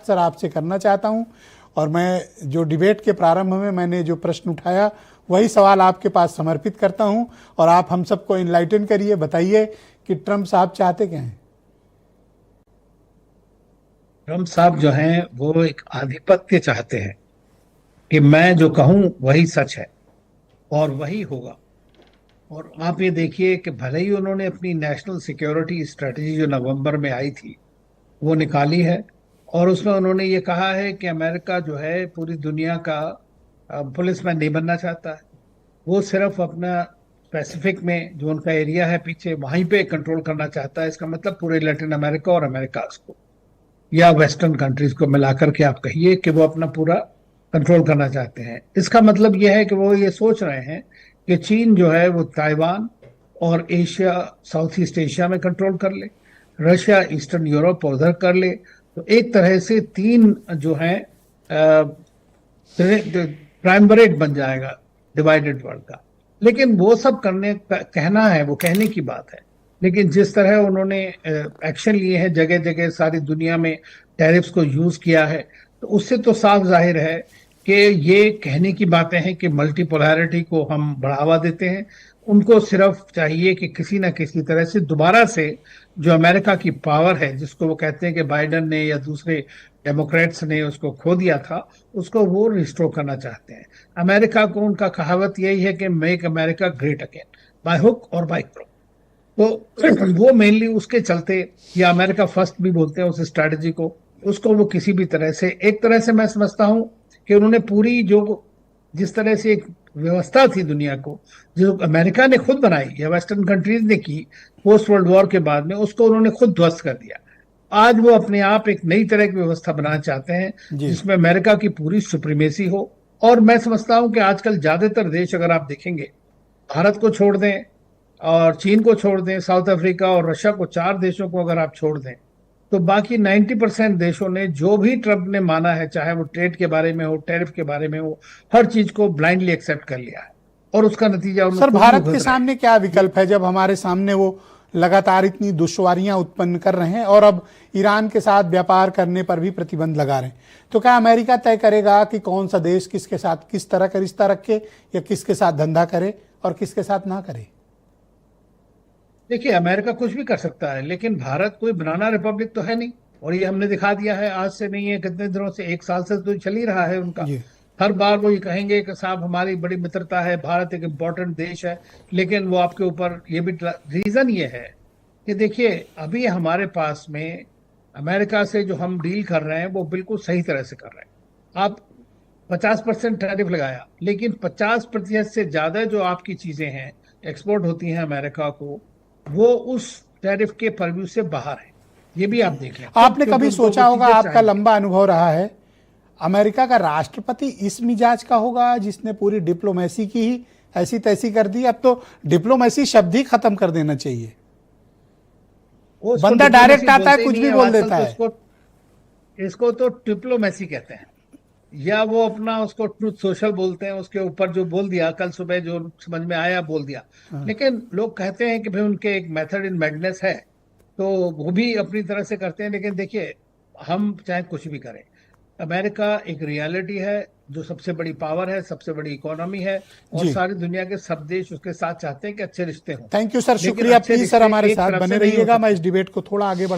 Sir आपसे करना चाहता हूं। और मैं जो डिबेट के प्रारंभ में मैंने जो प्रश्न उठाया वही सवाल आपके पास समर्पित करता हूं और आप हम सबको इनलाइटन करिए, बताइए कि ट्रंप साहब चाहते क्या हैं। ट्रम्प साहब जो हैं वो एक आधिपत्य चाहते हैं कि मैं जो कहूं वही सच है और वही होगा। और आप ये देखिए कि भले ही उन्होंने अपनी नेशनल सिक्योरिटी स्ट्रेटजी जो नवंबर में आई थी वो निकाली है और उसमें उन्होंने ये कहा है कि अमेरिका जो है पूरी दुनिया का पुलिसमैन नहीं बनना चाहता है। वो सिर्फ अपना पैसिफिक में जो उनका एरिया है पीछे वहीं पे कंट्रोल करना चाहता है। इसका मतलब पूरे लैटिन अमेरिका और अमेरिका को या वेस्टर्न कंट्रीज को मिलाकर के आप कहिए कि वो अपना पूरा कंट्रोल करना चाहते हैं। इसका मतलब यह है कि वो ये सोच रहे हैं कि चीन जो है वो ताइवान और एशिया, साउथ ईस्ट एशिया में कंट्रोल कर ले, रशिया ईस्टर्न यूरोप उधर कर ले। तो एक तरह से तीन जो है प्राइमरेट बन जाएगा डिवाइडेड वर्ल्ड का। लेकिन वो सब करने का कहना है, वो कहने की बात है। लेकिन जिस तरह उन्होंने एक्शन लिए हैं, जगह जगह सारी दुनिया में टैरिफ्स को यूज किया है, तो उससे तो साफ जाहिर है कि ये कहने की बातें हैं कि मल्टीपोलैरिटी को हम बढ़ावा देते हैं। उनको सिर्फ चाहिए कि किसी ना किसी तरह से दोबारा से जो अमेरिका की पावर है, जिसको वो कहते हैं कि बाइडन ने या दूसरे डेमोक्रेट्स ने उसको खो दिया था, उसको वो रिस्टोर करना चाहते हैं। अमेरिका को उनका कहावत यही है कि make America great again, by hook और बाय क्रुक। तो वो मेनली उसके चलते, या अमेरिका फर्स्ट भी बोलते हैं उस स्ट्रैटेजी को, उसको वो किसी भी तरह से, एक तरह से मैं समझता हूं कि उन्होंने पूरी जो जिस तरह से एक व्यवस्था थी दुनिया को, जो अमेरिका ने खुद बनाई या वेस्टर्न कंट्रीज ने की पोस्ट वर्ल्ड वॉर के बाद में, उसको उन्होंने खुद ध्वस्त कर दिया। आज वो अपने आप एक नई तरह की व्यवस्था बनाना चाहते हैं जी जिसमें अमेरिका की पूरी सुप्रीमेसी हो। और मैं समझता हूं कि आजकल ज्यादातर देश अगर आप देखेंगे, भारत को छोड़ दें और चीन को छोड़ दें, साउथ अफ्रीका और रशिया को, चार देशों को अगर आप छोड़ दें, तो बाकी 90% देशों ने जो भी ट्रंप ने माना है, चाहे वो ट्रेड के बारे में हो, टैरिफ के बारे में हो, हर चीज को ब्लाइंडली एक्सेप्ट कर लिया है। और उसका नतीजा उन्हें सर, खुद भी भारत के भुगत रहे हैं। सामने क्या विकल्प है जब हमारे सामने वो लगातार इतनी दुश्वारियां उत्पन्न कर रहे हैं और अब ईरान के साथ व्यापार करने पर भी प्रतिबंध लगा रहे हैं? तो क्या अमेरिका तय करेगा कि कौन सा देश किसके साथ किस तरह का रिश्ता रखे या किसके साथ धंधा करे और किसके साथ ना करे? देखिए, अमेरिका कुछ भी कर सकता है, लेकिन भारत कोई बनाना रिपब्लिक तो है नहीं। और ये हमने दिखा दिया है, आज से नहीं है, कितने दिनों से, एक साल से तो चल ही रहा है उनका। जी हर बार वो ये कहेंगे कि साहब हमारी बड़ी मित्रता है, भारत एक इम्पोर्टेंट देश है। लेकिन वो आपके ऊपर ये भी रीजन ये है कि देखिए, अभी हमारे पास में अमेरिका से जो हम डील कर रहे हैं वो बिल्कुल सही तरह से कर रहे हैं। आप 50% टैरिफ लगाया, लेकिन 50% से ज्यादा जो आपकी चीजें हैं एक्सपोर्ट होती हैं अमेरिका को, वो उस टैरिफ के परव्यू से बाहर है। ये भी आप देख लें खुद, आपने क्योंकि कभी उनको सोचा वो होगा, चीजें आपका चाहिए। लंबा अनुभव रहा है, अमेरिका का राष्ट्रपति इस मिजाज का होगा जिसने पूरी डिप्लोमेसी की ही ऐसी तैसी कर दी? अब तो डिप्लोमेसी शब्द ही खत्म कर देना चाहिए। वो उसको बंदा डिप्लोमेसी डायरेक्ट आता है, बोलते ही कुछ नहीं भी है बोल आजकल, देता तो है। इसको तो डिप्लोमेसी कहते हैं। या वो अपना उसको ट्रूथ सोशल बोलते हैं, उसके ऊपर जो बोल दिया कल सुबह, जो समझ में आया बोल दिया। लेकिन लोग कहते हैं कि भाई उनके एक मेथड इन मैडनेस है, तो वो भी अपनी तरह से करते हैं। लेकिन देखिए, हम चाहे कुछ भी करें, अमेरिका एक रियलिटी है, जो सबसे बड़ी पावर है, सबसे बड़ी इकोनॉमी है, और जी, सारी दुनिया के सब देश उसके साथ चाहते हैं कि अच्छे रिश्ते हों। थैंक यू सर, लेकिन शुक्रिया। अच्छे प्लीज सर रिश्ते हमारे एक साथ तरफ बने से नहीं हो रहिएगा, मैं सकते। इस डिबेट को थोड़ा आगे बढ़ा